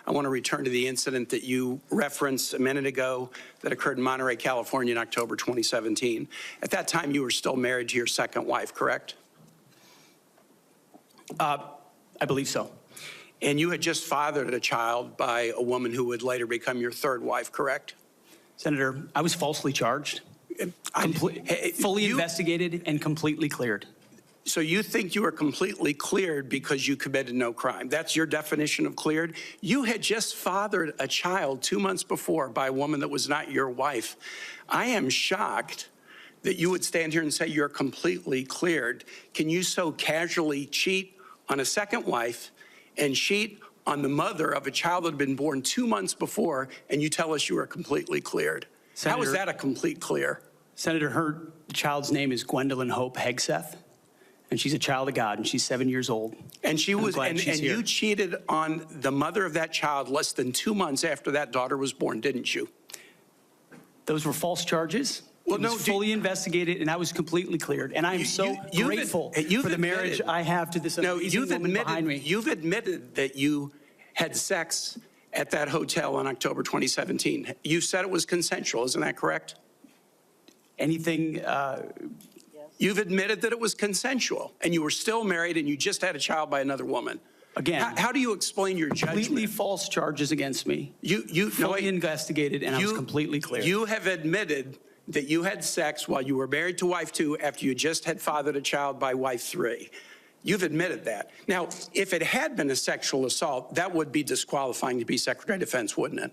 I want to return to the incident that you referenced a minute ago that occurred in Monterey, California in October 2017. At that time, you were still married to your second wife, correct? I believe so. And you had just fathered a child by a woman who would later become your third wife, correct? Senator, I was falsely charged, fully investigated, and completely cleared. So you think you were completely cleared because you committed no crime. That's your definition of cleared? You had just fathered a child 2 months before by a woman that was not your wife. I am shocked that you would stand here and say you're completely cleared. Can you so casually cheat on a second wife and cheat on the mother of a child that had been born 2 months before, and you tell us you are completely cleared? Senator, how is that a complete clear? Senator, her child's name is Gwendolyn Hope Hegseth, and she's a child of God, and she's 7 years old. And she was, and you cheated on the mother of that child less than 2 months after that daughter was born, didn't you? Those were false charges. Well, no, fully investigated, and I was completely cleared. And I am so grateful for the marriage I have to this amazing woman behind me. You've admitted that you had sex at that hotel on October 2017. You said it was consensual, isn't that correct? Anything? You've admitted that it was consensual, and you were still married, and you just had a child by another woman. Again, how do you explain your judgment? Completely false charges against me. You fully investigated, and I was completely clear. You have admitted that you had sex while you were married to wife 2 after you just had fathered a child by wife 3. You've admitted that. Now, if it had been a sexual assault, that would be disqualifying to be Secretary of Defense, wouldn't it?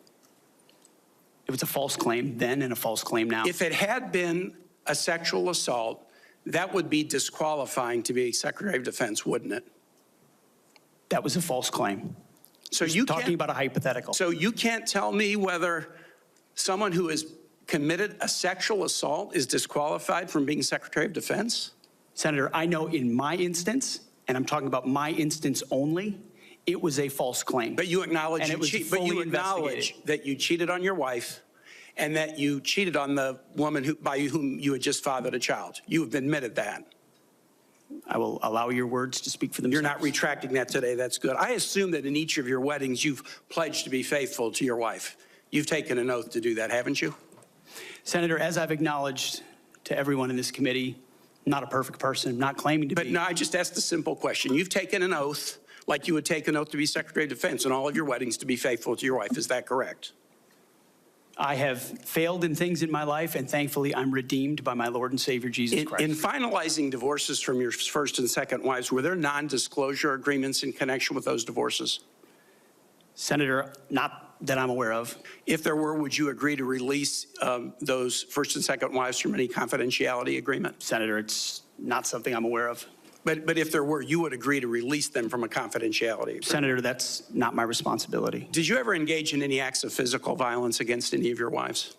It was a false claim then and a false claim now. If it had been a sexual assault, that would be disqualifying to be Secretary of Defense, wouldn't it? That was a false claim. So you're talking about a hypothetical. So you can't tell me whether someone who has committed a sexual assault is disqualified from being Secretary of Defense? Senator, I know in my instance, and I'm talking about my instance only, it was a false claim. But you acknowledge that you cheated on your wife and that you cheated on the woman by whom you had just fathered a child. You have admitted that. I will allow your words to speak for themselves. You're not retracting that today. That's good. I assume that in each of your weddings, you've pledged to be faithful to your wife. You've taken an oath to do that, haven't you? Senator, as I've acknowledged to everyone in this committee, not a perfect person, not claiming to be. But no, I just asked a simple question. You've taken an oath like you would take an oath to be Secretary of Defense in all of your weddings to be faithful to your wife. Is that correct? I have failed in things in my life, and thankfully I'm redeemed by my Lord and Savior, Jesus Christ. In finalizing divorces from your first and second wives, were there non-disclosure agreements in connection with those divorces? Senator, not that I'm aware of. If there were, would you agree to release those first and second wives from any confidentiality agreement? Senator, it's not something I'm aware of. But if there were, you would agree to release them from a confidentiality agreement? Senator, that's not my responsibility. Did you ever engage in any acts of physical violence against any of your wives?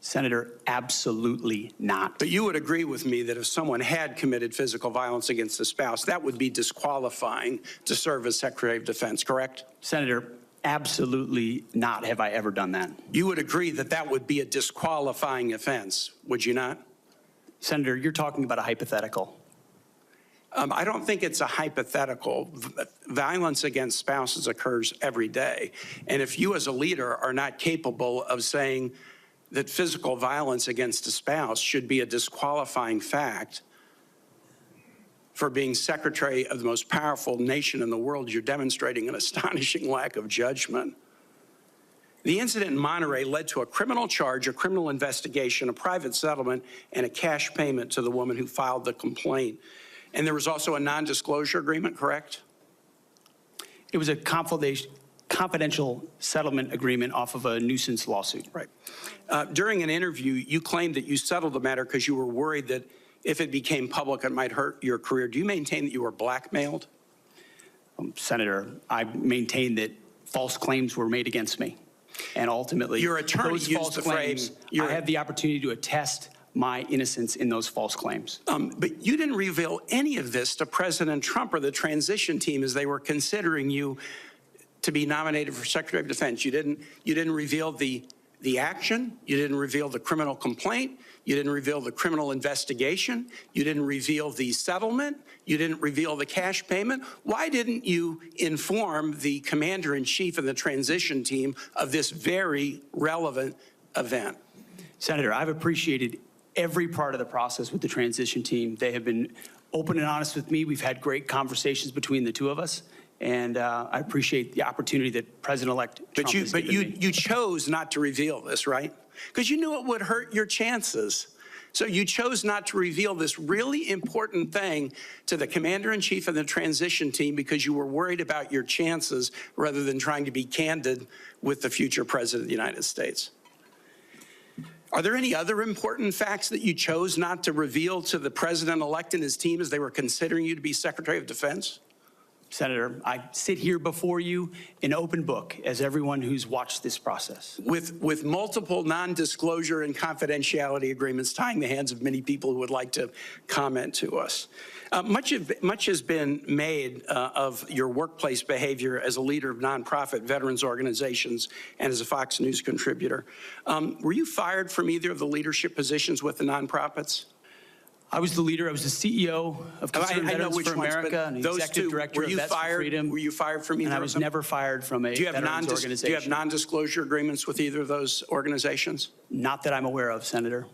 Senator, absolutely not. But you would agree with me that if someone had committed physical violence against a spouse, that would be disqualifying to serve as Secretary of Defense, correct? Senator, absolutely not have I ever done that. You would agree that that would be a disqualifying offense, would you not? Senator, you're talking about a hypothetical. I don't think it's a hypothetical. Violence against spouses occurs every day. And if you as a leader are not capable of saying that physical violence against a spouse should be a disqualifying fact for being Secretary of the most powerful nation in the world, you're demonstrating an astonishing lack of judgment. The incident in Monterey led to a criminal charge, a criminal investigation, a private settlement, and a cash payment to the woman who filed the complaint. And there was also a non-disclosure agreement, correct? It was a confidential settlement agreement off of a nuisance lawsuit. Right. During an interview, you claimed that you settled the matter because you were worried that if it became public, it might hurt your career. Do you maintain that you were blackmailed? Senator, I maintain that false claims were made against me. And ultimately, your attorney those used false the claims, phrase. I have the opportunity to attest my innocence in those false claims. But you didn't reveal any of this to President Trump or the transition team as they were considering you to be nominated for Secretary of Defense. You didn't reveal the the action. You didn't reveal the criminal complaint. You didn't reveal the criminal investigation. You didn't reveal the settlement. You didn't reveal the cash payment. Why didn't you inform the commander-in-chief and the transition team of this very relevant event? Senator, I've appreciated every part of the process with the transition team. They have been open and honest with me. We've had great conversations between the two of us. And I appreciate the opportunity that President-elect Trump has given me. You chose not to reveal this, right? Because you knew it would hurt your chances. So you chose not to reveal this really important thing to the commander-in-chief and the transition team because you were worried about your chances rather than trying to be candid with the future president of the United States. Are there any other important facts that you chose not to reveal to the president-elect and his team as they were considering you to be Secretary of Defense? Senator, I sit here before you an open book, as everyone who's watched this process. With multiple non-disclosure and confidentiality agreements tying the hands of many people who would like to comment to us. Much has been made of your workplace behavior as a leader of nonprofit veterans organizations and as a Fox News contributor. Were you fired from either of the leadership positions with the nonprofits? I was the leader. I was the CEO of Concerned Veterans for America and the executive director of Vets for Freedom. Were you fired from either of them? And I was never fired from a veterans organization. Do you have non-disclosure agreements with either of those organizations? Not that I'm aware of, Senator.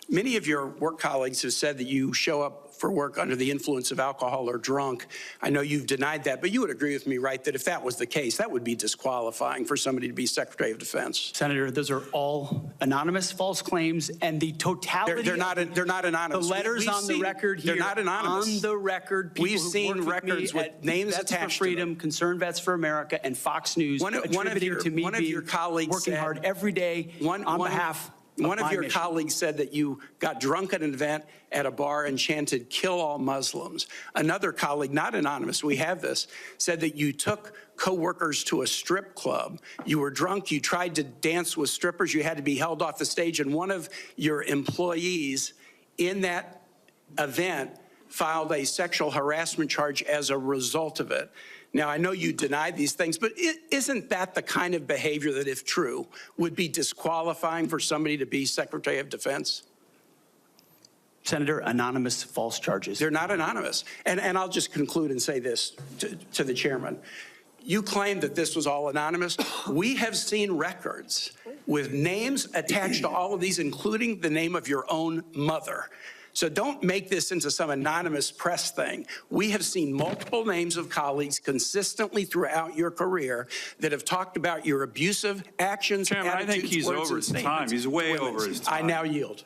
Many of your work colleagues have said that you show up for work under the influence of alcohol or drunk. I know you've denied that, but you would agree with me, right, that if that was the case, that would be disqualifying for somebody to be Secretary of Defense. Senator, those are all anonymous false claims, and the totality they're not anonymous. The letters on the record here. They're not anonymous. On the record, people we've seen records with names Vets attached for Freedom, to them. Concerned Vets for America, and Fox News attributing to me working hard every day on behalf. One of your colleagues said that you got drunk at an event at a bar and chanted, "Kill all Muslims." Another colleague, not anonymous, we have this, said that you took coworkers to a strip club. You were drunk, you tried to dance with strippers, you had to be held off the stage, and one of your employees in that event filed a sexual harassment charge as a result of it. Now, I know you denied these things, but isn't that the kind of behavior that, if true, would be disqualifying for somebody to be Secretary of Defense? Senator, anonymous false charges. They're not anonymous. And I'll just conclude and say this to the chairman. You claim that this was all anonymous. We have seen records with names attached to all of these, including the name of your own mother. So don't make this into some anonymous press thing. We have seen multiple names of colleagues consistently throughout your career that have talked about your abusive actions. Chairman, I think he's over his time. He's way over his time. I now yield.